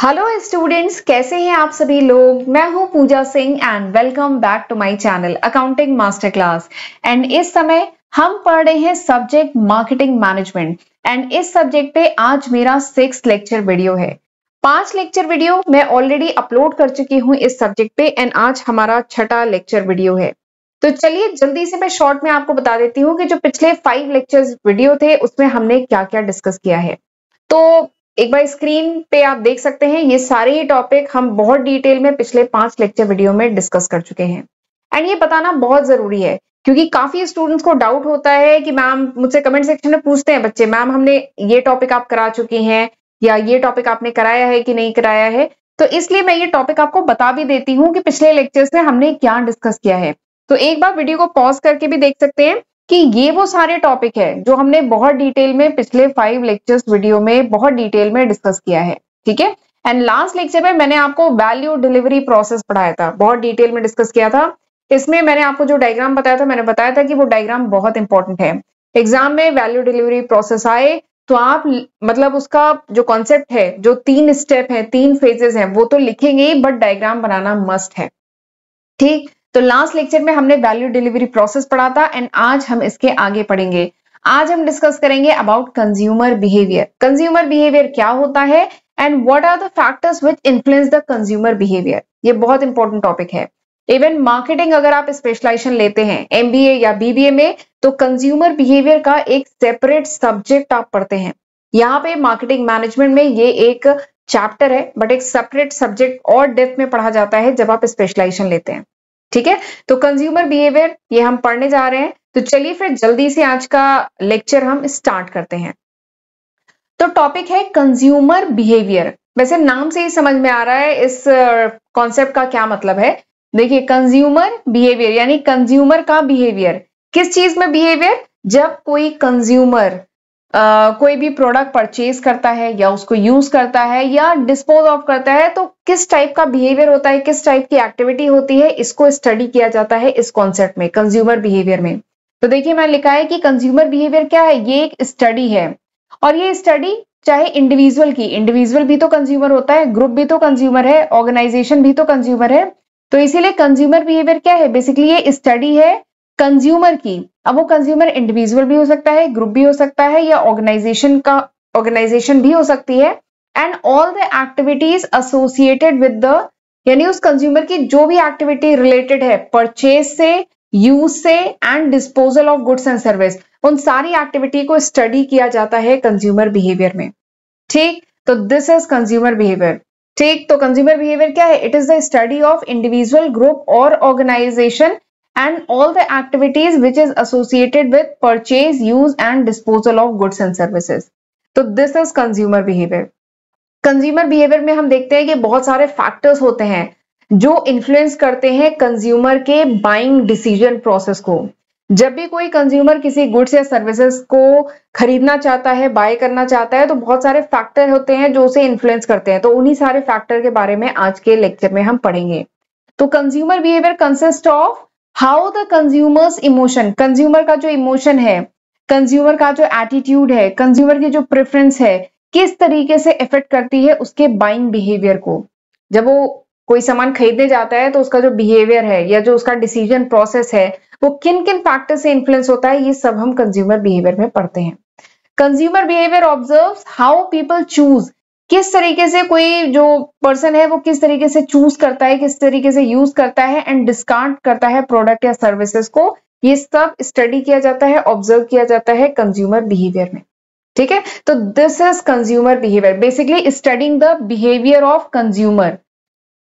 Hello students, कैसे हैं आप सभी लोग। मैं हूं Pooja Singh and welcome back to my channel accounting master class. And इस समय हम पढ़ रहे हैं सब्जेक्ट मार्केटिंग मैनेजमेंट एंड इस सब्जेक्ट पे आज मेरा 6th लेक्चर वीडियो है। 5 लेक्चर वीडियो मैं ऑलरेडी अपलोड कर चुकी हूं इस सब्जेक्ट पे एंड आज हमारा 6ठा लेक्चर वीडियो है। तो चलिए जल्दी से मैं शॉर्ट में आपको बता देती हूँ कि जो पिछले 5 लेक्चर्स वीडियो थे उसमें हमने क्या क्या डिस्कस किया है। तो एक बार स्क्रीन पे आप देख सकते हैं ये सारे ही टॉपिक हम बहुत डिटेल में पिछले 5 लेक्चर वीडियो में डिस्कस कर चुके हैं। एंड ये बताना बहुत जरूरी है क्योंकि काफी स्टूडेंट्स को डाउट होता है कि मैम, मुझसे कमेंट सेक्शन में पूछते हैं बच्चे, मैम हमने ये टॉपिक आप करा चुकी हैं या ये टॉपिक आपने कराया है कि नहीं कराया है। तो इसलिए मैं ये टॉपिक आपको बता भी देती हूँ कि पिछले लेक्चर्स में हमने क्या डिस्कस किया है। तो एक बार वीडियो को पॉज करके भी देख सकते हैं कि ये वो सारे टॉपिक है जो हमने बहुत डिटेल में पिछले 5 लेक्चर्स वीडियो में बहुत डिटेल में डिस्कस किया है। ठीक है। एंड लास्ट लेक्चर में मैंने आपको वैल्यू डिलीवरी प्रोसेस पढ़ाया था, बहुत डिटेल में डिस्कस किया था। इसमें मैंने आपको जो डायग्राम बताया था, मैंने बताया था कि वो डायग्राम बहुत इंपॉर्टेंट है। एग्जाम में वैल्यू डिलीवरी प्रोसेस आए तो आप मतलब उसका जो कॉन्सेप्ट है, जो 3 स्टेप है, 3 फेजेस हैं, वो तो लिखेंगे ही, बट डायग्राम बनाना मस्ट है। ठीक। तो लास्ट लेक्चर में हमने वैल्यू डिलीवरी प्रोसेस पढ़ा था एंड आज हम इसके आगे पढ़ेंगे। आज हम डिस्कस करेंगे about consumer behaviour. Consumer behaviour क्या होता है and what are the factors which influence the consumer behaviour. ये बहुत इंपॉर्टेंट टॉपिक है। इवन मार्केटिंग अगर आप स्पेशलाइजेशन लेते हैं एमबीए या बीबीए में, तो कंज्यूमर बिहेवियर का एक सेपरेट सब्जेक्ट आप पढ़ते हैं। यहाँ पे मार्केटिंग मैनेजमेंट में ये एक चैप्टर है, बट एक सेपरेट सब्जेक्ट और डेप्थ में पढ़ा जाता है जब आप स्पेशलाइजेशन लेते हैं। ठीक है। तो कंज्यूमर बिहेवियर ये हम पढ़ने जा रहे हैं। तो चलिए फिर जल्दी से आज का लेक्चर हम स्टार्ट करते हैं। तो टॉपिक है कंज्यूमर बिहेवियर। वैसे नाम से ही समझ में आ रहा है इस कॉन्सेप्ट का क्या मतलब है। देखिए, कंज्यूमर बिहेवियर यानी कंज्यूमर का बिहेवियर। किस चीज में बिहेवियर? जब कोई कंज्यूमर कोई भी प्रोडक्ट परचेज करता है या उसको यूज करता है या डिस्पोज ऑफ करता है, तो किस टाइप का बिहेवियर होता है, किस टाइप की एक्टिविटी होती है, इसको स्टडी किया जाता है इस कॉन्सेप्ट में, कंज्यूमर बिहेवियर में। तो देखिए, मैंने लिखा है कि कंज्यूमर बिहेवियर क्या है, ये एक स्टडी है। और ये स्टडी चाहे इंडिविजुअल की, इंडिविजुअल भी तो कंज्यूमर होता है, ग्रुप भी तो कंज्यूमर है, ऑर्गेनाइजेशन भी तो कंज्यूमर है। तो इसीलिए कंज्यूमर बिहेवियर क्या है, बेसिकली ये स्टडी है कंज्यूमर की। अब वो कंज्यूमर इंडिविजुअल भी हो सकता है, ग्रुप भी हो सकता है, या ऑर्गेनाइजेशन भी हो सकती है। And all the activities associated with the, यानी उस कंज्यूमर की जो भी एक्टिविटी रिलेटेड है परचेज से, यूज से and disposal of goods and service, उन सारी एक्टिविटी को स्टडी किया जाता है कंज्यूमर बिहेवियर में। ठीक। तो दिस इज कंज्यूमर बिहेवियर। ठीक। तो कंज्यूमर बिहेवियर क्या है? It is the study of individual, group और organisation and all the activities which is associated with purchase, use and disposal of goods and services. तो this is consumer behavior. Consumer behaviour में हम देखते हैं कि बहुत सारे फैक्टर्स होते हैं जो इन्फ्लुएंस करते हैं कंज्यूमर के बाइंग डिसीजन प्रोसेस को। जब भी कोई कंज्यूमर किसी गुड्स या सर्विसेज को खरीदना चाहता है, बाय करना चाहता है, तो बहुत सारे फैक्टर होते हैं जो उसे इन्फ्लुएंस करते हैं। तो उन्हीं सारे फैक्टर के बारे में आज के लेक्चर में हम पढ़ेंगे। तो consumer behaviour consist of how the consumers emotion, consumer का जो इमोशन है, कंज्यूमर का जो एटीट्यूड है, कंज्यूमर की जो प्रेफरेंस है, किस तरीके से इफेक्ट करती है उसके बाइंग बिहेवियर को। जब वो कोई सामान खरीदने जाता है तो उसका जो बिहेवियर है या जो उसका डिसीजन प्रोसेस है, वो किन किन फैक्टर से इन्फ्लुएंस होता है, ये सब हम कंज्यूमर बिहेवियर में पढ़ते हैं। Consumer behaviour observes how people choose, किस तरीके से कोई जो पर्सन है वो किस तरीके से चूज करता है, किस तरीके से यूज करता है एंड डिस्कार्ड करता है प्रोडक्ट या सर्विसेज को। ये सब स्टडी किया जाता है, ऑब्जर्व किया जाता है कंज्यूमर बिहेवियर में। ठीक है। तो this is consumer behaviour, basically studying the behaviour of consumer.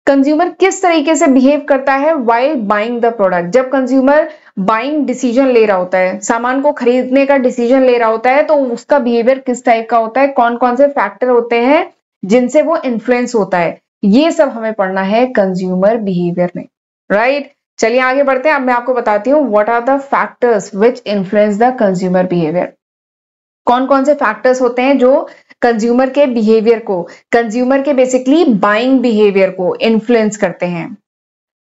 Consumer किस तरीके से बिहेव करता है व्हाइल बाइंग द प्रोडक्ट। जब कंज्यूमर बाइंग डिसीजन ले रहा होता है, सामान को खरीदने का डिसीजन ले रहा होता है, तो उसका बिहेवियर किस टाइप का होता है, कौन कौन से फैक्टर होते हैं जिनसे वो इन्फ्लुएंस होता है, ये सब हमें पढ़ना है कंज्यूमर बिहेवियर में। राइट। चलिए आगे बढ़ते हैं। अब मैं आपको बताती हूँ what are the factors which influence the consumer behaviour. कौन कौन से फैक्टर्स होते हैं जो कंज्यूमर के बिहेवियर को, कंज्यूमर के बेसिकली बाइंग बिहेवियर को इन्फ्लुएंस करते हैं।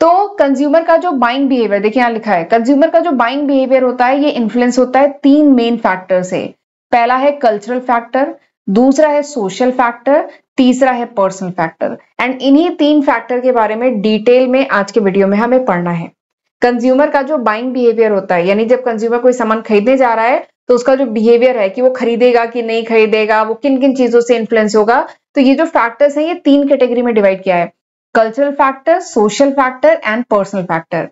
तो कंज्यूमर का जो बाइंग बिहेवियर, देखिए यहां लिखा है, कंज्यूमर का जो बाइंग बिहेवियर होता है ये इन्फ्लुएंस होता है 3 मेन फैक्टर से। पहला है कल्चरल फैक्टर, दूसरा है सोशल फैक्टर, तीसरा है पर्सनल फैक्टर। एंड इन्हीं 3 फैक्टर के बारे में डिटेल में आज के वीडियो में हमें पढ़ना है। कंज्यूमर का जो बाइंग बिहेवियर होता है, यानी जब कंज्यूमर कोई सामान खरीदने जा रहा है तो उसका जो बिहेवियर है कि वो खरीदेगा कि नहीं खरीदेगा, वो किन किन चीजों से इन्फ्लुएंस होगा, तो ये जो फैक्टर्स हैं ये 3 कैटेगरी में डिवाइड किया है, cultural factor, social factor and personal factor.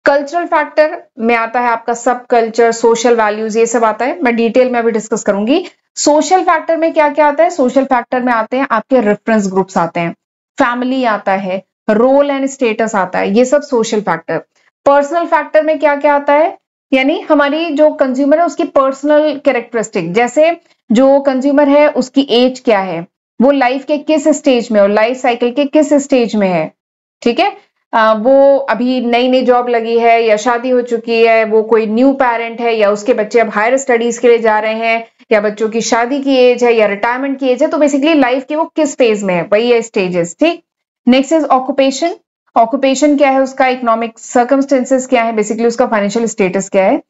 Cultural factor में आता है आपका सब कल्चर, सोशल वैल्यूज, ये सब आता है, मैं डिटेल में अभी डिस्कस करूंगी। सोशल फैक्टर में क्या क्या आता है? सोशल फैक्टर में आते हैं आपके रेफरेंस ग्रुप्स आते हैं, फैमिली आता है, रोल एंड स्टेटस आता है, ये सब सोशल फैक्टर। पर्सनल फैक्टर में क्या क्या आता है? यानी हमारी जो कंज्यूमर है उसकी पर्सनल कैरेक्टरिस्टिक, जैसे जो कंज्यूमर है उसकी एज क्या है, वो लाइफ के किस स्टेज में, और लाइफ साइकिल के किस स्टेज में है, ठीक है। वो अभी नई नई जॉब लगी है या शादी हो चुकी है, वो कोई न्यू पेरेंट है, या उसके बच्चे अब हायर स्टडीज के लिए जा रहे हैं, या बच्चों की शादी की एज है या रिटायरमेंट की एज है, तो बेसिकली लाइफ के वो किस फेज में है, वही है स्टेजेस, ठीक। Next is occupation. ऑक्यूपेशन क्या है उसका, इकोनॉमिक सर्कमस्टेंसेस क्या है, बेसिकली उसका फाइनेंशियल स्टेटस क्या है।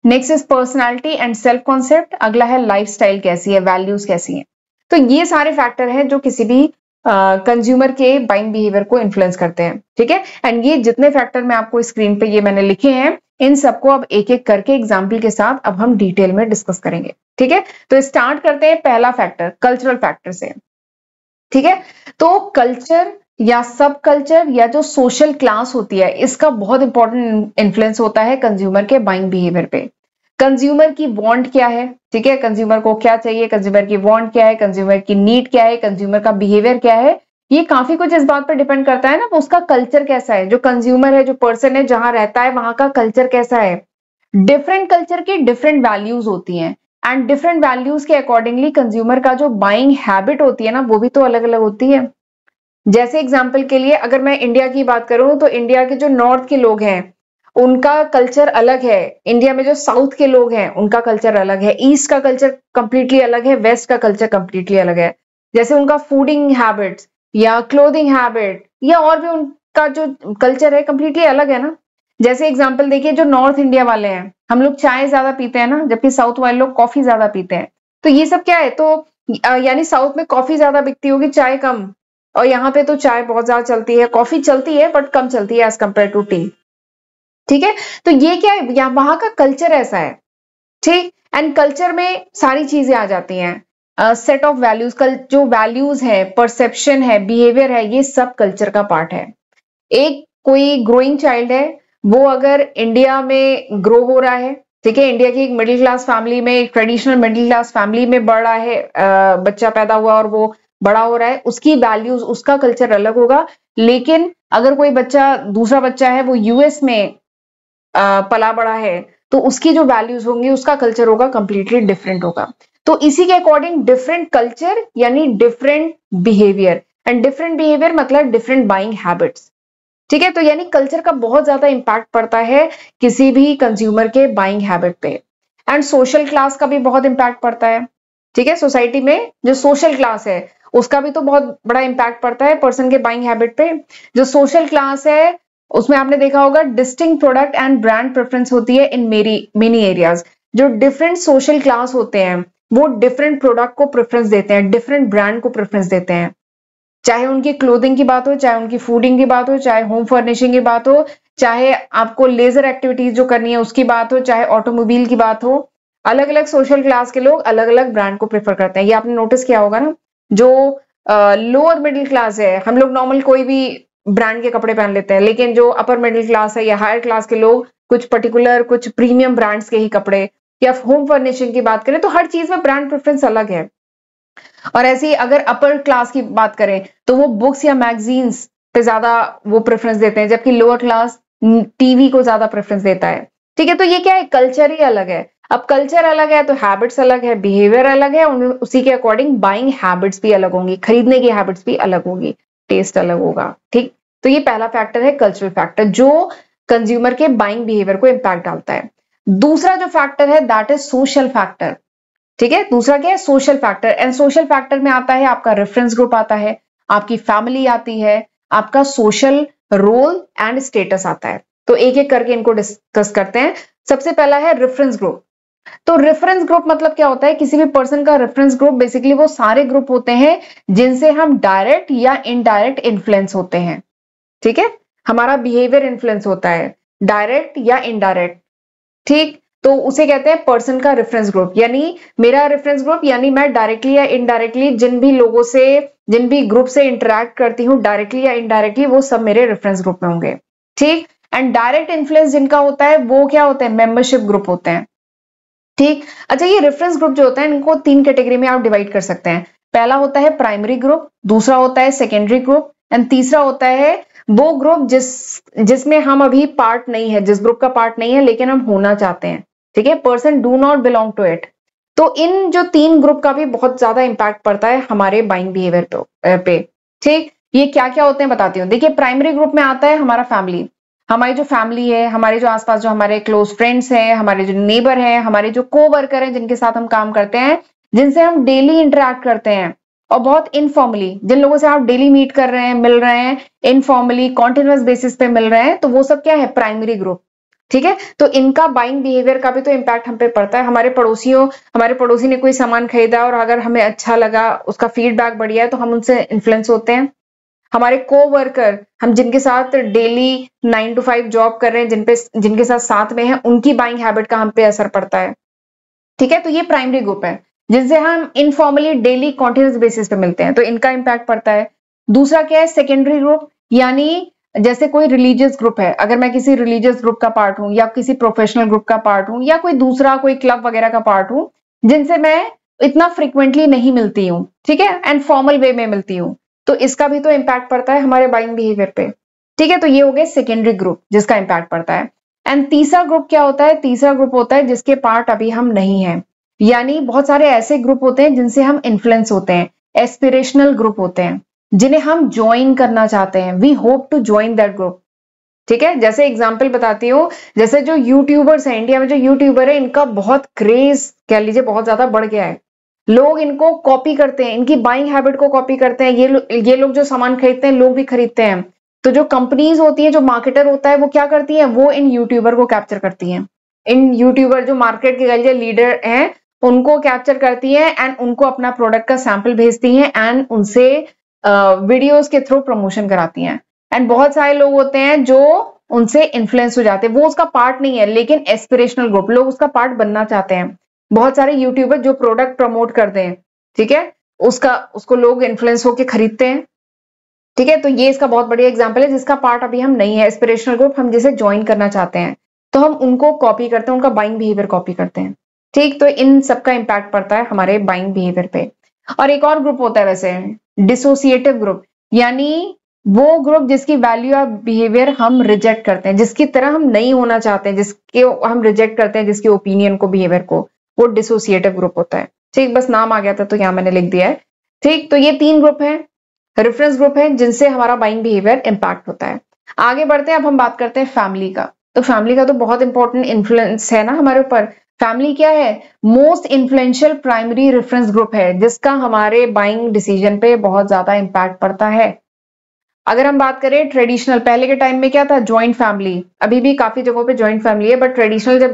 Next is personality and self concept. अगला है लाइफस्टाइल कैसी है, वैल्यूज कैसी है। तो ये सारे फैक्टर हैं जो किसी भी कंज्यूमर के बाइंग बिहेवियर को इन्फ्लुएंस करते हैं, ठीक है। एंड ये जितने फैक्टर मैं आपको स्क्रीन पे ये मैंने लिखे हैं, इन सबको अब एक एक करके एग्जाम्पल के साथ अब हम डिटेल में डिस्कस करेंगे, ठीक है। तो स्टार्ट करते हैं पहला फैक्टर, कल्चरल फैक्टर से, ठीक है। तो कल्चर या सब कल्चर या जो सोशल क्लास होती है, इसका बहुत इंपॉर्टेंट इन्फ्लुएंस होता है कंज्यूमर के बाइंग बिहेवियर पे। कंज्यूमर की वांट क्या है, ठीक है, कंज्यूमर को क्या चाहिए, कंज्यूमर की वांट क्या है, कंज्यूमर की नीड क्या है, कंज्यूमर का बिहेवियर क्या है, ये काफी कुछ इस बात पर डिपेंड करता है ना, उसका कल्चर कैसा है, जो कंज्यूमर है, जो पर्सन है, जहां रहता है वहां का कल्चर कैसा है। डिफरेंट कल्चर की डिफरेंट वैल्यूज होती हैं, एंड डिफरेंट वैल्यूज के अकॉर्डिंगली कंज्यूमर का जो बाइंग हैबिट होती है ना, वो भी तो अलग अलग होती है। जैसे एग्जाम्पल के लिए अगर मैं इंडिया की बात करूं, तो इंडिया के जो नॉर्थ के लोग हैं उनका कल्चर अलग है, इंडिया में जो साउथ के लोग हैं उनका कल्चर अलग है, ईस्ट का कल्चर कंप्लीटली अलग है, वेस्ट का कल्चर कंप्लीटली अलग है। जैसे उनका फूडिंग हैबिट्स या क्लोथिंग हैबिट या और भी उनका जो कल्चर है कंप्लीटली अलग है ना। जैसे एग्जाम्पल देखिए, जो नॉर्थ इंडिया वाले हैं, हम लोग चाय ज्यादा पीते हैं ना, जबकि साउथ वाले लोग कॉफी ज्यादा पीते हैं। तो ये सब क्या है, तो यानी साउथ में कॉफी ज्यादा बिकती होगी, चाय कम, और यहाँ पे तो चाय बहुत ज्यादा चलती है, कॉफी चलती है बट कम चलती है एज कम्पेयर टू टी, ठीक है। तो ये क्या है, या वहां का कल्चर ऐसा है, ठीक। एंड कल्चर में सारी चीजें आ जाती हैं, सेट ऑफ वैल्यूज, जो वैल्यूज है, परसेप्शन है, बिहेवियर है, ये सब कल्चर का पार्ट है। एक कोई ग्रोइंग चाइल्ड है, वो अगर इंडिया में ग्रो हो रहा है, ठीक है, इंडिया की एक मिडिल क्लास फैमिली में, एक ट्रेडिशनल मिडिल क्लास फैमिली में बढ़ रहा है, बच्चा पैदा हुआ और वो बड़ा हो रहा है, उसकी वैल्यूज, उसका कल्चर अलग होगा। लेकिन अगर कोई बच्चा, दूसरा बच्चा है, वो यूएस में पला बड़ा है, तो उसकी जो वैल्यूज होंगी, उसका कल्चर होगा कंप्लीटली डिफरेंट होगा। तो इसी के अकॉर्डिंग डिफरेंट कल्चर यानी different behaviour, and different behaviour मतलब डिफरेंट बाइंग हैबिट्स, ठीक है। तो यानी कल्चर का बहुत ज्यादा इंपैक्ट पड़ता है किसी भी कंज्यूमर के बाइंग हैबिट पे। एंड सोशल क्लास का भी बहुत इंपैक्ट पड़ता है, ठीक है। सोसाइटी में जो सोशल क्लास है उसका भी तो बहुत बड़ा इंपैक्ट पड़ता है पर्सन के बाइंग हैबिट पे। जो सोशल क्लास है उसमें आपने देखा होगा distinct product and brand preference होती है इन मेनी एरियाज। जो डिफरेंट सोशल क्लास होते हैं वो डिफरेंट प्रोडक्ट को प्रेफरेंस देते हैं, डिफरेंट ब्रांड को प्रेफरेंस देते हैं, चाहे उनकी क्लोथिंग की बात हो, चाहे उनकी फूडिंग की बात हो, चाहे होम फर्निशिंग की बात हो, चाहे आपको लेजर एक्टिविटीज जो करनी है उसकी बात हो, चाहे ऑटोमोबाइल की बात हो। अलग अलग सोशल क्लास के लोग अलग अलग ब्रांड को प्रेफर करते हैं, ये आपने नोटिस किया होगा ना। जो लोअर मिडिल क्लास है, हम लोग नॉर्मल कोई भी ब्रांड के कपड़े पहन लेते हैं, लेकिन जो अपर मिडिल क्लास है या हायर क्लास के लोग कुछ पर्टिकुलर, कुछ प्रीमियम ब्रांड्स के ही कपड़े, या होम फर्निशिंग की बात करें तो हर चीज में ब्रांड प्रेफरेंस अलग है। और ऐसे ही अगर अपर क्लास की बात करें तो वो बुक्स या मैगजीन्स पे ज्यादा वो प्रेफरेंस देते हैं, जबकि लोअर क्लास टीवी को ज्यादा प्रेफरेंस देता है, ठीक है। तो ये क्या है, कल्चर ही अलग है। अब कल्चर अलग है तो हैबिट्स अलग है, बिहेवियर अलग है, उसी के अकॉर्डिंग बाइंग हैबिट्स भी अलग होंगी, खरीदने की हैबिट्स भी अलग होगी, टेस्ट अलग होगा, ठीक। तो ये पहला फैक्टर है कल्चरल फैक्टर, जो कंज्यूमर के बाइंग बिहेवियर को इंपैक्ट डालता है। दूसरा जो फैक्टर है दैट इज सोशल फैक्टर, ठीक है। दूसरा क्या है, social factor. And social factor में आता है आपका रेफरेंस ग्रुप आता है, आपकी फैमिली आती है, आपका सोशल रोल एंड स्टेटस आता है। तो एक एक करके इनको डिस्कस करते हैं। सबसे पहला है रेफरेंस ग्रुप। तो रेफरेंस ग्रुप मतलब क्या होता है, किसी भी पर्सन का रेफरेंस ग्रुप बेसिकली वो सारे ग्रुप होते हैं जिनसे हम डायरेक्ट या इनडायरेक्ट इन्फ्लुएंस होते हैं। ठीक है, हमारा बिहेवियर इन्फ्लुएंस होता है डायरेक्ट या इनडायरेक्ट। ठीक, तो उसे कहते हैं पर्सन का रेफरेंस ग्रुप। यानी मेरा रेफरेंस ग्रुप यानी मैं डायरेक्टली या इनडायरेक्टली जिन भी लोगों से, जिन भी ग्रुप से इंटरेक्ट करती हूँ डायरेक्टली या इनडायरेक्टली, वो सब मेरे रेफरेंस ग्रुप में होंगे। ठीक, एंड डायरेक्ट इन्फ्लुएंस जिनका होता है वो क्या होते हैं, मेंबरशिप ग्रुप होते हैं। ठीक, अच्छा ये रेफरेंस ग्रुप जो होता है इनको 3 कैटेगरी में आप डिवाइड कर सकते हैं। पहला होता है प्राइमरी ग्रुप, दूसरा होता है सेकेंडरी ग्रुप, एंड तीसरा होता है वो ग्रुप जिसमें हम अभी पार्ट नहीं है, जिस ग्रुप का पार्ट नहीं है लेकिन हम होना चाहते हैं। ठीक है, person do not belong to it. तो इन जो 3 ग्रुप का भी बहुत ज्यादा इंपैक्ट पड़ता है हमारे बाइंग बिहेवियर पे। ठीक, ये क्या क्या होते हैं बताती हूँ। देखिए, प्राइमरी ग्रुप में आता है हमारा फैमिली, हमारी जो फैमिली है, हमारे जो आसपास जो हमारे क्लोज फ्रेंड्स हैं, हमारे जो नेबर हैं, हमारे जो को-वर्कर हैं जिनके साथ हम काम करते हैं, जिनसे हम डेली इंटरेक्ट करते हैं, और बहुत इनफॉर्मली जिन लोगों से आप डेली मीट कर रहे हैं, मिल रहे हैं, इनफॉर्मली कॉन्टिन्यूअस बेसिस पे मिल रहे हैं, तो वो सब क्या है, प्राइमरी ग्रुप। ठीक है, तो इनका बाइंग बिहेवियर का भी तो इम्पैक्ट हम पे पड़ता है। हमारे पड़ोसी ने कोई सामान खरीदा और अगर हमें अच्छा लगा, उसका फीडबैक बढ़िया है, तो हम उनसे इन्फ्लुएंस होते हैं। हमारे को-वर्कर, हम जिनके साथ डेली 9 to 5 जॉब कर रहे हैं, जिनके साथ में हैं, उनकी बाइंग हैबिट का हम पे असर पड़ता है। ठीक है, तो ये प्राइमरी ग्रुप है जिनसे हम इनफॉर्मली डेली कॉन्टिन्यूस बेसिस पे मिलते हैं, तो इनका इंपैक्ट पड़ता है। दूसरा क्या है, सेकेंडरी ग्रुप, यानी जैसे कोई रिलीजियस ग्रुप है, अगर मैं किसी रिलीजियस ग्रुप का पार्ट हूं या किसी प्रोफेशनल ग्रुप का पार्ट हूं या कोई क्लब वगैरह का पार्ट हूं, जिनसे मैं इतना फ्रिक्वेंटली नहीं मिलती हूँ, ठीक है, एंड फॉर्मल वे में मिलती हूँ, तो इसका भी तो इम्पैक्ट पड़ता है हमारे बाइंग बिहेवियर पे। ठीक है, तो ये हो गए सेकेंडरी ग्रुप जिसका इम्पैक्ट पड़ता है। एंड तीसरा ग्रुप क्या होता है, तीसरा ग्रुप होता है जिसके पार्ट अभी हम नहीं है, यानी बहुत सारे ऐसे ग्रुप होते हैं जिनसे हम इन्फ्लुएंस होते हैं, एस्पिरेशनल ग्रुप होते हैं, जिन्हें हम ज्वाइन करना चाहते हैं, we hope to join that group. ठीक है, जैसे एग्जांपल बताती हूँ, जैसे जो यूट्यूबर्स हैं, इंडिया में जो यूट्यूबर है, इनका बहुत क्रेज कह लीजिए बहुत ज्यादा बढ़ गया है। लोग इनको कॉपी करते हैं, इनकी बाइंग हैबिट को कॉपी करते हैं। ये लोग जो सामान खरीदते हैं, लोग भी खरीदते हैं। तो जो कंपनीज होती है, जो मार्केटर होता है, वो क्या करती है, वो इन यूट्यूबर को कैप्चर करती है। इन यूट्यूबर जो मार्केट के कह लीजिए लीडर हैं, उनको कैप्चर करती है एंड उनको अपना प्रोडक्ट का सैंपल भेजती हैं एंड उनसे वीडियोस के थ्रू प्रमोशन कराती हैं। एंड बहुत सारे लोग होते हैं जो उनसे इन्फ्लुएंस हो जाते हैं, वो उसका पार्ट नहीं है लेकिन एस्पिरेशनल ग्रुप, लोग उसका पार्ट बनना चाहते हैं। बहुत सारे यूट्यूबर जो प्रोडक्ट प्रमोट करते हैं, ठीक है, उसको लोग इन्फ्लुएंस होकर खरीदते हैं। ठीक है, तो ये इसका बहुत बढ़िया एग्जांपल है जिसका पार्ट अभी हम नहीं है, एस्पिरेशनल ग्रुप, हम जिसे ज्वाइन करना चाहते हैं, तो हम उनको कॉपी करते हैं, उनका बाइंग बिहेवियर कॉपी करते हैं। ठीक, तो इन सबका इंपैक्ट पड़ता है हमारे बाइंग बिहेवियर पे। और एक और ग्रुप होता है वैसे, डिसोसिएटिव ग्रुप, यानी वो ग्रुप जिसकी वैल्यू या बिहेवियर हम रिजेक्ट करते हैं, जिसकी तरह हम नहीं होना चाहते हैं, जिसके हम रिजेक्ट करते हैं, जिसके ओपिनियन को, बिहेवियर को, वो डिसोसिएटिव ग्रुप होता है। ठीक, बस नाम आ गया था तो यहाँ मैंने लिख दिया है। ठीक, तो ये 3 ग्रुप है, रेफरेंस ग्रुप है, जिनसे हमारा बाइंग बिहेवियर इंपैक्ट होता है। आगे बढ़ते हैं, अब हम बात करते हैं फैमिली का। तो फैमिली का तो बहुत इंपॉर्टेंट इन्फ्लुएंस है ना हमारे ऊपर। फैमिली क्या है, most influential primary reference group है जिसका हमारे बाइंग डिसीजन पे बहुत ज्यादा इंपैक्ट पड़ता है। अगर हम बात करें ट्रेडिशनल, पहले के टाइम में क्या था, ज्वाइंट फैमिली, अभी भी काफी जगहों पे ज्वाइंट फैमिली है, बट ट्रेडिशनल जब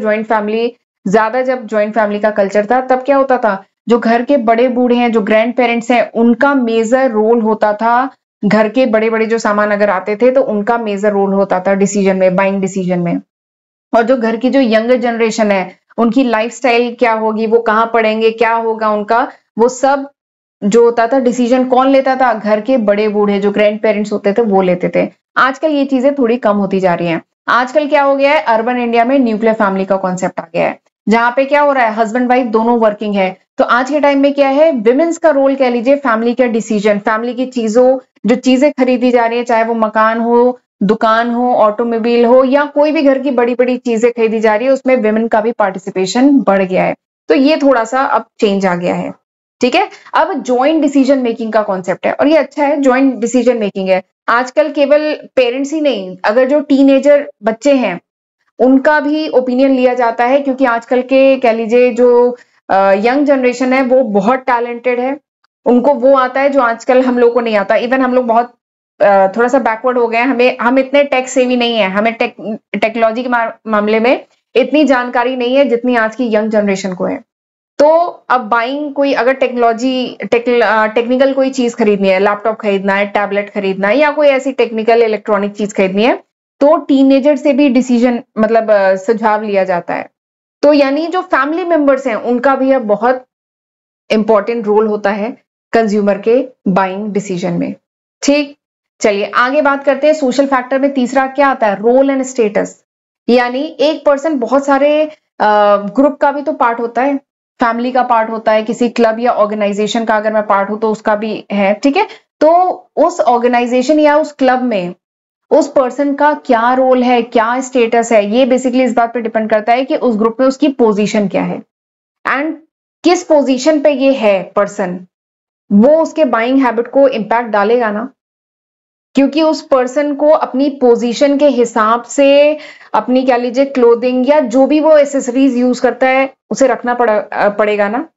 ज्वाइंट फैमिली का कल्चर था, तब क्या होता था, जो घर के बड़े बूढ़े हैं, जो ग्रैंड पेरेंट्स हैं, उनका मेजर रोल होता था। घर के बड़े बड़े जो सामान अगर आते थे तो उनका मेजर रोल होता था डिसीजन में, बाइंग डिसीजन में। और जो घर की जो यंगर जनरेशन है, उनकी लाइफस्टाइल क्या होगी, वो कहाँ पढ़ेंगे, क्या होगा उनका, वो सब जो होता था डिसीजन कौन लेता था, घर के बड़े बूढ़े जो ग्रैंड पेरेंट्स होते थे वो लेते थे। आजकल ये चीजें थोड़ी कम होती जा रही हैं। आजकल क्या हो गया है, अर्बन इंडिया में न्यूक्लियर फैमिली का कॉन्सेप्ट आ गया है, जहां पे क्या हो रहा है, हस्बैंड वाइफ दोनों वर्किंग है। तो आज के टाइम में क्या है, विमेन्स का रोल कह लीजिए फैमिली का डिसीजन, फैमिली की जो चीजें खरीदी जा रही है, चाहे वो मकान हो, दुकान हो, ऑटोमोबाइल हो, या कोई भी घर की बड़ी बड़ी चीजें खरीदी जा रही है, उसमें विमेन का भी पार्टिसिपेशन बढ़ गया है। तो ये थोड़ा सा अब चेंज आ गया है। ठीक है, अब ज्वाइंट डिसीजन मेकिंग का कॉन्सेप्ट है, और ये अच्छा है, ज्वाइंट डिसीजन मेकिंग है। आजकल केवल पेरेंट्स ही नहीं, अगर जो टीनेजर बच्चे हैं उनका भी ओपिनियन लिया जाता है, क्योंकि आजकल के कह लीजिए जो यंग जनरेशन है वो बहुत टैलेंटेड है, उनको वो आता है जो आजकल हम लोग को नहीं आता। इवन हम लोग बहुत थोड़ा सा बैकवर्ड हो गए हैं, हम इतने टेक सेवी नहीं है, हमें टेक्नोलॉजी के मामले में इतनी जानकारी नहीं है जितनी आज की यंग जनरेशन को है। तो अब बाइंग कोई अगर टेक्निकल कोई चीज खरीदनी है, लैपटॉप खरीदना है, टैबलेट खरीदना है, या कोई ऐसी टेक्निकल इलेक्ट्रॉनिक चीज खरीदनी है, तो टीनेजर से भी डिसीजन मतलब सुझाव लिया जाता है। तो यानी जो फैमिली मेंबर्स हैं उनका भी अब बहुत इंपॉर्टेंट रोल होता है कंज्यूमर के बाइंग डिसीजन में। ठीक, चलिए आगे बात करते हैं। सोशल फैक्टर में तीसरा क्या आता है? Role and status. यानी एक पर्सन बहुत सारे ग्रुप का भी तो पार्ट होता है, फैमिली का पार्ट होता है, किसी क्लब या ऑर्गेनाइजेशन का अगर मैं पार्ट हूं तो उसका भी है। ठीक है, तो उस ऑर्गेनाइजेशन या उस क्लब में उस पर्सन का क्या रोल है, क्या स्टेटस है, ये बेसिकली इस बात पे डिपेंड करता है कि उस ग्रुप में उसकी पोजीशन क्या है एंड किस पोजीशन पे ये है पर्सन, वो उसके बाइंग हैबिट को इंपैक्ट डालेगा ना। क्योंकि उस पर्सन को अपनी पोजीशन के हिसाब से अपनी कह लीजिए क्लोथिंग या जो भी वो एसेसरीज यूज करता है उसे रखना पड़ेगा ना।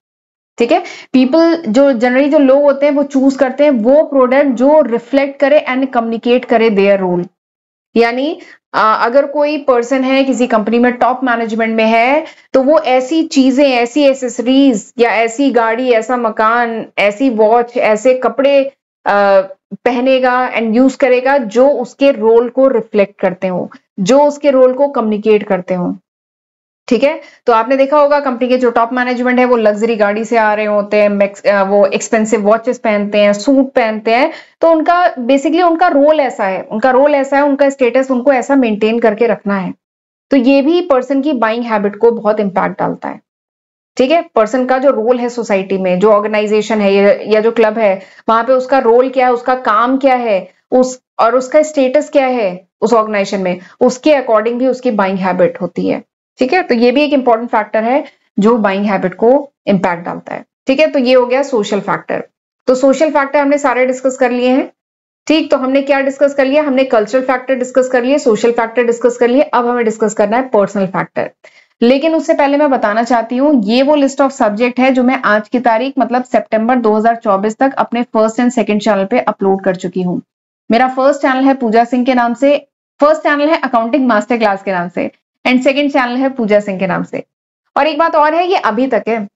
ठीक है, पीपल जो जनरली जो लोग होते हैं वो चूज करते हैं वो प्रोडक्ट जो रिफ्लेक्ट करे एंड कम्युनिकेट करे देयर रोल। यानी अगर कोई पर्सन है किसी कंपनी में टॉप मैनेजमेंट में है तो वो ऐसी चीजें, ऐसी एसेसरीज या ऐसी गाड़ी, ऐसा मकान, ऐसी वॉच, ऐसे कपड़े पहनेगा एंड यूज करेगा जो उसके रोल को रिफ्लेक्ट करते हो, जो उसके रोल को कम्युनिकेट करते हो। ठीक है, तो आपने देखा होगा कंपनी के जो टॉप मैनेजमेंट है वो लग्जरी गाड़ी से आ रहे होते हैं, वो एक्सपेंसिव वॉचेस पहनते हैं, सूट पहनते हैं, तो उनका बेसिकली उनका रोल ऐसा है, उनका स्टेटस उनको ऐसा मेंटेन करके रखना है। तो ये भी पर्सन की बाइंग हैबिट को बहुत इंपैक्ट डालता है। ठीक है, पर्सन का जो रोल है सोसाइटी में, जो ऑर्गेनाइजेशन है या जो क्लब है, वहां पे उसका रोल क्या है, उसका काम क्या है, और उसका स्टेटस क्या है उस ऑर्गेनाइजेशन में, उसके अकॉर्डिंग भी उसकी बाइंग हैबिट होती है। ठीक है, तो ये भी एक इंपॉर्टेंट फैक्टर है जो बाइंग हैबिट को इंपैक्ट डालता है। ठीक है, तो ये हो गया सोशल फैक्टर। तो सोशल फैक्टर हमने सारे डिस्कस कर लिए हैं। ठीक, तो हमने क्या डिस्कस कर लिया? हमने कल्चरल फैक्टर डिस्कस कर लिए, सोशल फैक्टर डिस्कस कर लिए, अब हमें डिस्कस करना है पर्सनल फैक्टर। लेकिन उससे पहले मैं बताना चाहती हूँ, ये वो लिस्ट ऑफ सब्जेक्ट है जो मैं आज की तारीख मतलब सितंबर 2024 तक अपने फर्स्ट एंड सेकंड चैनल पे अपलोड कर चुकी हूँ। मेरा फर्स्ट चैनल है पूजा सिंह के नाम से, फर्स्ट चैनल है अकाउंटिंग मास्टर क्लास के नाम से, एंड सेकंड चैनल है पूजा सिंह के नाम से। और एक बात और है, ये अभी तक है,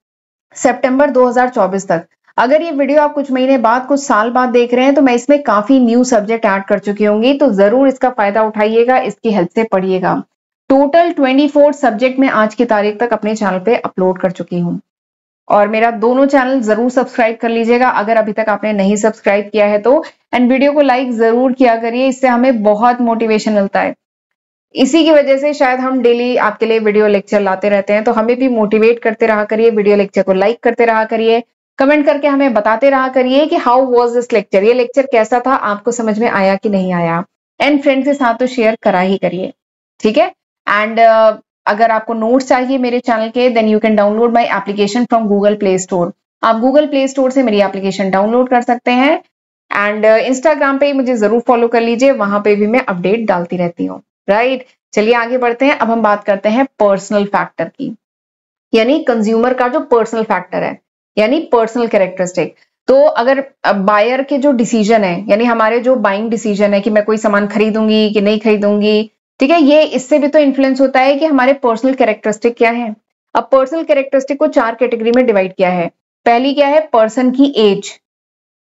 सितंबर 2024 तक। अगर ये वीडियो आप कुछ महीने बाद, कुछ साल बाद देख रहे हैं तो मैं इसमें काफी न्यू सब्जेक्ट ऐड कर चुकी होंगी, तो जरूर इसका फायदा उठाइएगा, इसकी हेल्प से पढ़िएगा। टोटल 24 सब्जेक्ट में आज की तारीख तक अपने चैनल पे अपलोड कर चुकी हूँ। और मेरा दोनों चैनल जरूर सब्सक्राइब कर लीजिएगा अगर अभी तक आपने नहीं सब्सक्राइब किया है तो, एंड वीडियो को लाइक जरूर किया करिए, इससे हमें बहुत मोटिवेशन मिलता है। इसी की वजह से शायद हम डेली आपके लिए वीडियो लेक्चर लाते रहते हैं, तो हमें भी मोटिवेट करते रहा करिए, वीडियो लेक्चर को लाइक करते रहा करिए, कमेंट करके हमें बताते रहा करिए कि हाउ वाज दिस लेक्चर, ये लेक्चर कैसा था, आपको समझ में आया कि नहीं आया, एंड फ्रेंड्स के साथ तो शेयर करा ही करिए। ठीक है, एंड अगर आपको नोट्स चाहिए मेरे चैनल के, then you can download my application from Google Play Store. आप गूगल प्ले स्टोर से मेरी एप्लीकेशन डाउनलोड कर सकते हैं, एंड इंस्टाग्राम पे मुझे जरूर फॉलो कर लीजिए, वहां पे भी मैं अपडेट डालती रहती हूँ। राइट, चलिए आगे बढ़ते हैं। अब हम बात करते हैं पर्सनल फैक्टर की, यानी कंज्यूमर का जो पर्सनल फैक्टर है, यानी पर्सनल कैरेक्टरिस्टिक। तो अगर बायर के जो डिसीजन है, यानी हमारे जो बाइंग डिसीजन है कि मैं कोई सामान खरीदूंगी कि नहीं खरीदूंगी, ठीक है, ये इससे भी तो इन्फ्लुएंस होता है कि हमारे पर्सनल कैरेक्टरिस्टिक क्या है। अब पर्सनल कैरेक्टरिस्टिक को 4 कैटेगरी में डिवाइड किया है। पहली क्या है? पर्सन की एज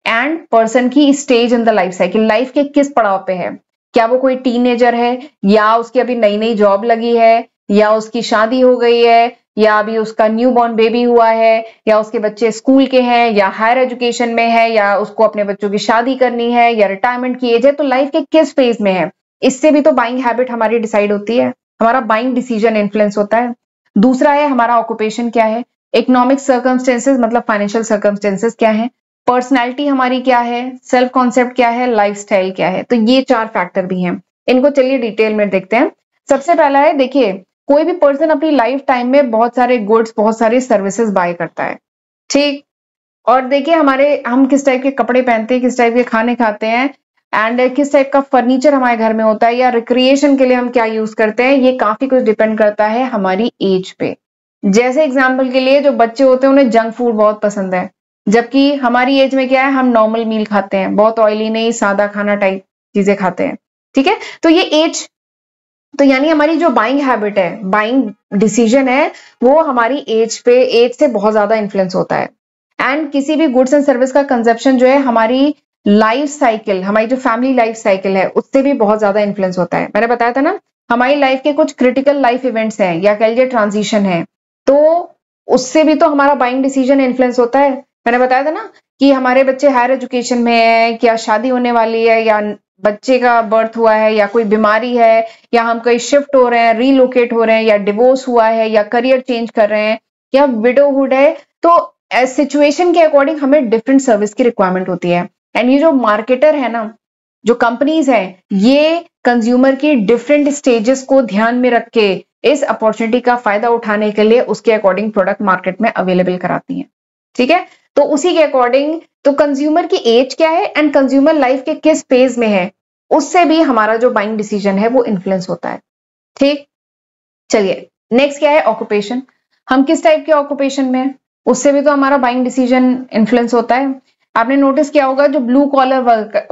एंड पर्सन की stage in the life cycle, life के किस पड़ाव पे है, क्या वो कोई टीनेजर है, या उसकी अभी नई नई जॉब लगी है, या उसकी शादी हो गई है, या अभी उसका न्यू बॉर्न बेबी हुआ है, या उसके बच्चे स्कूल के हैं या हायर एजुकेशन में है, या उसको अपने बच्चों की शादी करनी है, या रिटायरमेंट की एज है, तो लाइफ के किस फेज में है, इससे भी तो बाइंग हैबिट हमारी डिसाइड होती है, हमारा बाइंग डिसीजन इन्फ्लुएंस होता है। दूसरा है हमारा ऑक्यूपेशन क्या है, इकोनॉमिक सर्कमस्टेंसेस मतलब फाइनेंशियल सर्कमस्टेंसेस क्या है, पर्सनैलिटी हमारी क्या है, सेल्फ कॉन्सेप्ट क्या है, लाइफस्टाइल क्या है। तो ये 4 फैक्टर भी हैं, इनको चलिए डिटेल में देखते हैं। सबसे पहला है, देखिए कोई भी पर्सन अपनी लाइफ टाइम में बहुत सारे गुड्स, बहुत सारे सर्विसेज बाय करता है। ठीक, और देखिए हम किस टाइप के कपड़े पहनते हैं, किस टाइप के खाने खाते हैं, एंड किस टाइप का फर्नीचर हमारे घर में होता है, या रिक्रिएशन के लिए हम क्या यूज करते हैं, ये काफी कुछ डिपेंड करता है हमारी एज पे। जैसे एग्जाम्पल के लिए जो बच्चे होते हैं उन्हें जंक फूड बहुत पसंद है, जबकि हमारी एज में क्या है, हम नॉर्मल मील खाते हैं, बहुत ऑयली नहीं, सादा खाना टाइप चीजें खाते हैं। ठीक है, तो ये एज तो यानी हमारी जो बाइंग हैबिट है, बाइंग डिसीजन है, वो हमारी एज से बहुत ज्यादा इन्फ्लुएंस होता है। एंड किसी भी गुड्स एंड सर्विस का कंजप्शन जो है हमारी लाइफ साइकिल, हमारी जो फैमिली लाइफ साइकिल है, उससे भी बहुत ज्यादा इन्फ्लुएंस होता है। मैंने बताया था ना, हमारी लाइफ के कुछ क्रिटिकल लाइफ इवेंट्स हैं या कह लीजिए ट्रांजिशन है, तो उससे भी तो हमारा बाइंग डिसीजन इन्फ्लुएंस होता है। मैंने बताया था ना कि हमारे बच्चे हायर एजुकेशन में है, क्या शादी होने वाली है, या बच्चे का बर्थ हुआ है, या कोई बीमारी है, या हम कहीं शिफ्ट हो रहे हैं, रीलोकेट हो रहे हैं, या डिवोर्स हुआ है, या करियर चेंज कर रहे हैं, या विडोहुड है, तो सिचुएशन के अकॉर्डिंग हमें डिफरेंट सर्विस की रिक्वायरमेंट होती है। एंड ये जो मार्केटर है ना, जो कंपनीज है, ये कंज्यूमर की डिफरेंट स्टेजेस को ध्यान में रख के इस अपॉर्चुनिटी का फायदा उठाने के लिए उसके अकॉर्डिंग प्रोडक्ट मार्केट में अवेलेबल कराती हैं। ठीक है, तो उसी के अकॉर्डिंग तो कंज्यूमर की एज क्या है एंड कंज्यूमर लाइफ के किस फेज में है, उससे भी हमारा जो बाइंग डिसीजन है वो इन्फ्लुएंस होता है। ठीक, चलिए नेक्स्ट क्या है, ऑक्यूपेशन। हम किस टाइप के ऑक्यूपेशन में है, उससे भी तो हमारा बाइंग डिसीजन इन्फ्लुएंस होता है। आपने नोटिस किया होगा जो ब्लू कॉलर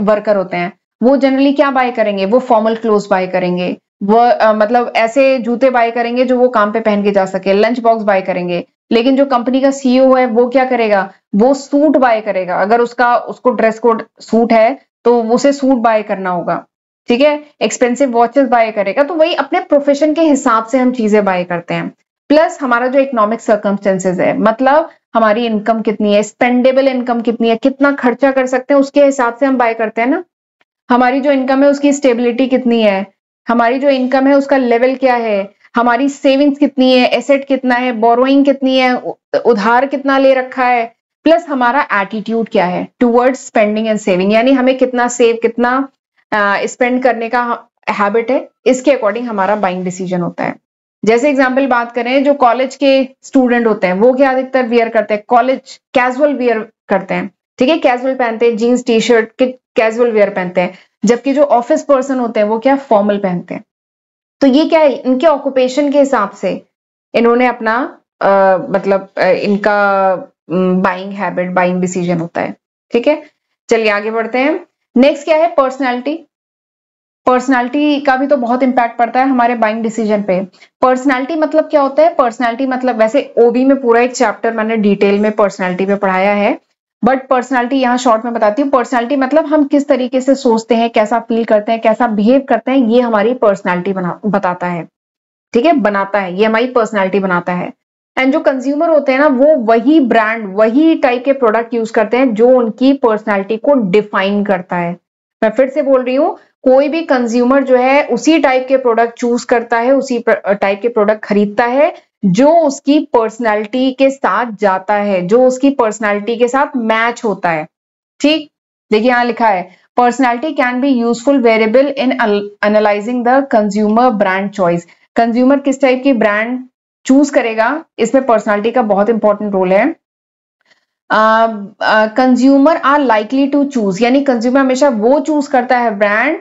वर्कर होते हैं, वो जनरली क्या बाय करेंगे, वो फॉर्मल क्लोथ बाय करेंगे, वो मतलब ऐसे जूते बाय करेंगे जो वो काम पे पहन के जा सके, लंच बॉक्स बाय करेंगे। लेकिन जो कंपनी का सीईओ है वो क्या करेगा, वो सूट बाय करेगा। अगर उसको ड्रेस कोड सूट है तो उसे सूट बाय करना होगा। ठीक है, एक्सपेंसिव वॉचेस बाय करेगा। तो वही अपने प्रोफेशन के हिसाब से हम चीजें बाय करते हैं। प्लस हमारा जो इकोनॉमिक सर्कमस्टेंसेज है, मतलब हमारी इनकम कितनी है, स्पेंडेबल इनकम कितनी है, कितना खर्चा कर सकते हैं, उसके हिसाब से हम बाय करते हैं ना। हमारी जो इनकम है उसकी स्टेबिलिटी कितनी है, हमारी जो इनकम है उसका लेवल क्या है, हमारी सेविंग्स कितनी है, एसेट कितना है, बोरोइंग कितनी है, उधार कितना ले रखा है, प्लस हमारा एटीट्यूड क्या है टुवर्ड्स स्पेंडिंग एंड सेविंग, यानी हमें कितना सेव, कितना स्पेंड करने का हैबिट है, इसके अकॉर्डिंग हमारा बाइंग डिसीजन होता है। जैसे एग्जाम्पल बात करें, जो कॉलेज के स्टूडेंट होते हैं वो क्या अधिकतर वियर करते हैं, कॉलेज कैजुअल वियर करते हैं। ठीक है, कैजुअल पहनते हैं, जीन्स टी शर्ट के कैजुअल वियर पहनते हैं। जबकि जो ऑफिस पर्सन होते हैं वो क्या फॉर्मल पहनते हैं। तो ये क्या है, इनके ऑक्यूपेशन के हिसाब से इन्होंने अपना इनका बाइंग हैबिट, बाइंग डिसीजन होता है। ठीक है, चलिए आगे बढ़ते हैं। नेक्स्ट क्या है, पर्सनैलिटी। पर्सनैलिटी का भी तो बहुत इंपैक्ट पड़ता है हमारे बाइंग डिसीजन पे। पर्सनैलिटी मतलब क्या होता है, पर्सनैलिटी मतलब, वैसे ओबी में पूरा एक चैप्टर मैंने डिटेल में पर्सनैलिटी पे पढ़ाया है, बट पर्सनैलिटी यहाँ शॉर्ट में बताती हूँ। पर्सनैलिटी मतलब हम किस तरीके से सोचते हैं, कैसा फील करते हैं, कैसा बिहेव करते हैं, ये हमारी पर्सनैलिटी बताता है। ठीक है, बनाता है, ये हमारी पर्सनैलिटी बनाता है। एंड जो कंज्यूमर होते हैं ना, वो वही ब्रांड, वही टाइप के प्रोडक्ट यूज करते हैं जो उनकी पर्सनैलिटी को डिफाइन करता है। मैं फिर से बोल रही हूँ, कोई भी कंज्यूमर जो है उसी टाइप के प्रोडक्ट चूज करता है, उसी टाइप के प्रोडक्ट खरीदता है जो उसकी पर्सनैलिटी के साथ जाता है, जो उसकी पर्सनैलिटी के साथ मैच होता है। ठीक, देखिए यहां लिखा है, personality can be useful variable in analysing the consumer brand choice. Consumer किस टाइप की ब्रांड चूज करेगा, इसमें पर्सनैलिटी का बहुत इंपॉर्टेंट रोल है। Consumer are likely to choose, यानी कंज्यूमर हमेशा वो चूज करता है brand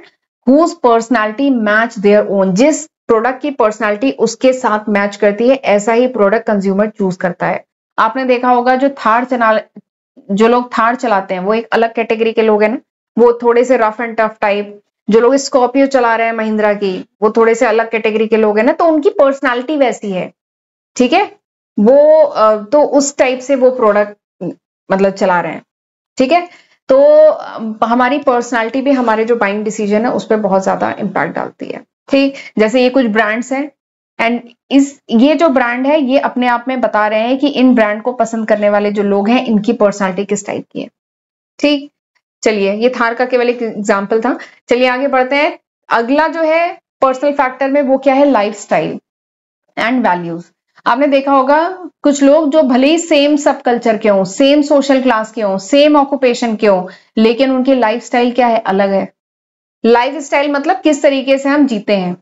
whose personality match their own, जिस प्रोडक्ट की पर्सनैलिटी उसके साथ मैच करती है, ऐसा ही प्रोडक्ट कंज्यूमर चूज करता है। आपने देखा होगा जो लोग थार चलाते हैं वो एक अलग कैटेगरी के लोग हैं ना, वो थोड़े से रफ एंड टफ टाइप। जो लोग स्कॉर्पियो चला रहे हैं महिंद्रा की, वो थोड़े से अलग कैटेगरी के लोग हैं ना, तो उनकी पर्सनैलिटी वैसी है। ठीक है, वो तो उस टाइप से वो प्रोडक्ट मतलब चला रहे हैं। ठीक है, तो हमारी पर्सनालिटी भी हमारे जो बाइंग डिसीजन है उस पर बहुत ज्यादा इंपैक्ट डालती है। ठीक, जैसे ये कुछ ब्रांड्स हैं, एंड ये जो ब्रांड है ये अपने आप में बता रहे हैं कि इन ब्रांड को पसंद करने वाले जो लोग हैं इनकी पर्सनालिटी किस टाइप की है। ठीक, चलिए ये थार का केवल एक एग्जाम्पल था। चलिए आगे बढ़ते हैं। अगला जो है पर्सनल फैक्टर में, वो क्या है, लाइफस्टाइल एंड वैल्यूज। आपने देखा होगा कुछ लोग जो भले ही सेम सब कल्चर के हों, सेम सोशल क्लास के हों, सेम ऑक्यूपेशन के हों, लेकिन उनकी लाइफस्टाइल क्या है, अलग है। लाइफस्टाइल मतलब किस तरीके से हम जीते हैं।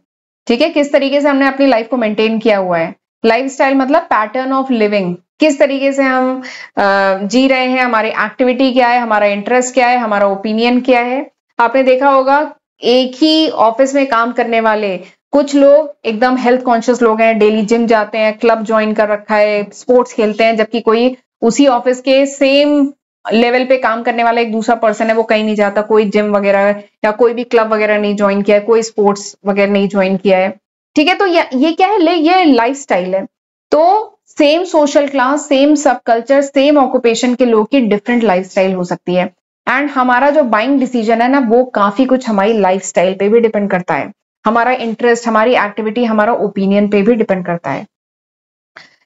ठीक है, किस तरीके से हमने अपनी लाइफ को मेंटेन किया हुआ है। लाइफस्टाइल मतलब पैटर्न ऑफ लिविंग, किस तरीके से हम जी रहे हैं, हमारी एक्टिविटी क्या है, हमारा इंटरेस्ट क्या है, हमारा ओपिनियन क्या है। आपने देखा होगा एक ही ऑफिस में काम करने वाले कुछ लोग एकदम हेल्थ कॉन्शियस लोग हैं, डेली जिम जाते हैं, क्लब ज्वाइन कर रखा है, स्पोर्ट्स खेलते हैं, जबकि कोई उसी ऑफिस के सेम लेवल पे काम करने वाला एक दूसरा पर्सन है, वो कहीं नहीं जाता, कोई जिम वगैरह या कोई भी क्लब वगैरह नहीं ज्वाइन किया है, कोई स्पोर्ट्स वगैरह नहीं ज्वाइन किया है। ठीक है, तो ये क्या है, ये लाइफस्टाइल है। तो सेम सोशल क्लास, सेम सब कल्चर, सेम ऑक्यूपेशन के लोग की डिफरेंट लाइफस्टाइल हो सकती है। एंड हमारा जो बाइंग डिसीजन है ना, वो काफी कुछ हमारी लाइफस्टाइल पे भी डिपेंड करता है, हमारा इंटरेस्ट, हमारी एक्टिविटी, हमारा ओपिनियन पे भी डिपेंड करता है।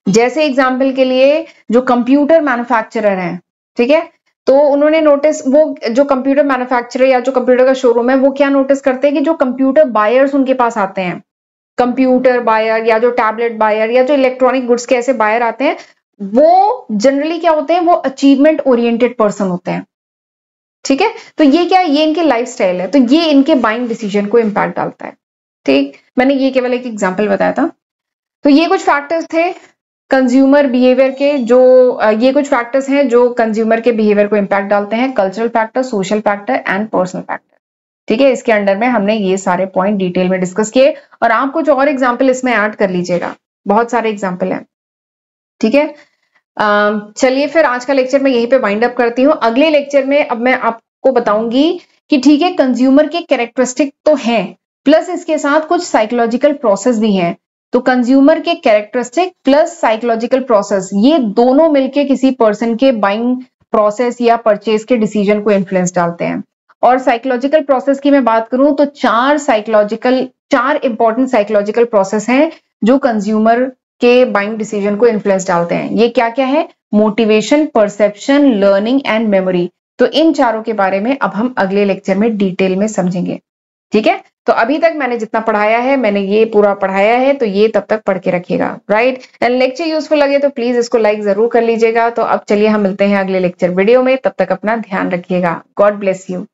जैसे एग्जाम्पल के लिए जो कंप्यूटर मैन्युफैक्चरर हैं, ठीक है, तो उन्होंने नोटिस, वो जो कंप्यूटर मैन्युफैक्चरर या जो कंप्यूटर का शोरूम है, वो क्या नोटिस करते हैं कि जो कंप्यूटर बायर्स उनके पास आते हैं, कंप्यूटर बायर या जो टैबलेट बायर या जो इलेक्ट्रॉनिक गुड्स के ऐसे बायर आते हैं, वो जनरली क्या होते हैं, वो अचीवमेंट ओरिएंटेड पर्सन होते हैं। ठीक है, तो ये क्या है, ये इनके लाइफस्टाइल है, तो ये इनके बाइंग डिसीजन को इंपैक्ट डालता है। ठीक, मैंने ये केवल एक एग्जांपल बताया था। तो ये कुछ फैक्टर्स थे कंज्यूमर बिहेवियर के, जो ये कुछ फैक्टर्स हैं जो कंज्यूमर के बिहेवियर को इंपैक्ट डालते हैं, cultural factor, social factor and personal factor. ठीक है, इसके अंडर में हमने ये सारे पॉइंट डिटेल में डिस्कस किए, और आप कुछ और एग्जाम्पल इसमें ऐड कर लीजिएगा, बहुत सारे एग्जाम्पल हैं। ठीक है, चलिए फिर आज का लेक्चर मैं यहीं पे वाइंड अप करती हूँ। अगले लेक्चर में अब मैं आपको बताऊंगी कि ठीक है, कंज्यूमर के कैरेक्टरिस्टिक तो हैं, प्लस इसके साथ कुछ साइकोलॉजिकल प्रोसेस भी हैं। तो कंज्यूमर के कैरेक्टरिस्टिक प्लस साइकोलॉजिकल प्रोसेस, ये दोनों मिलके किसी पर्सन के बाइंग प्रोसेस या परचेज के डिसीजन को इन्फ्लुएंस डालते हैं। और साइकोलॉजिकल प्रोसेस की मैं बात करूं तो चार इंपॉर्टेंट साइकोलॉजिकल प्रोसेस हैं जो कंज्यूमर के बाइंग डिसीजन को इन्फ्लुएंस डालते हैं। ये क्या क्या है, motivation, perception, learning and memory. तो इन चारों के बारे में अब हम अगले लेक्चर में डिटेल में समझेंगे। ठीक है, तो अभी तक मैंने जितना पढ़ाया है, मैंने ये पूरा पढ़ाया है, तो ये तब तक पढ़ के रखिएगा, राइट। एंड लेक्चर यूजफुल लगे तो प्लीज इसको लाइक जरूर कर लीजिएगा। तो अब चलिए हम मिलते हैं अगले लेक्चर वीडियो में, तब तक अपना ध्यान रखिएगा। God bless you.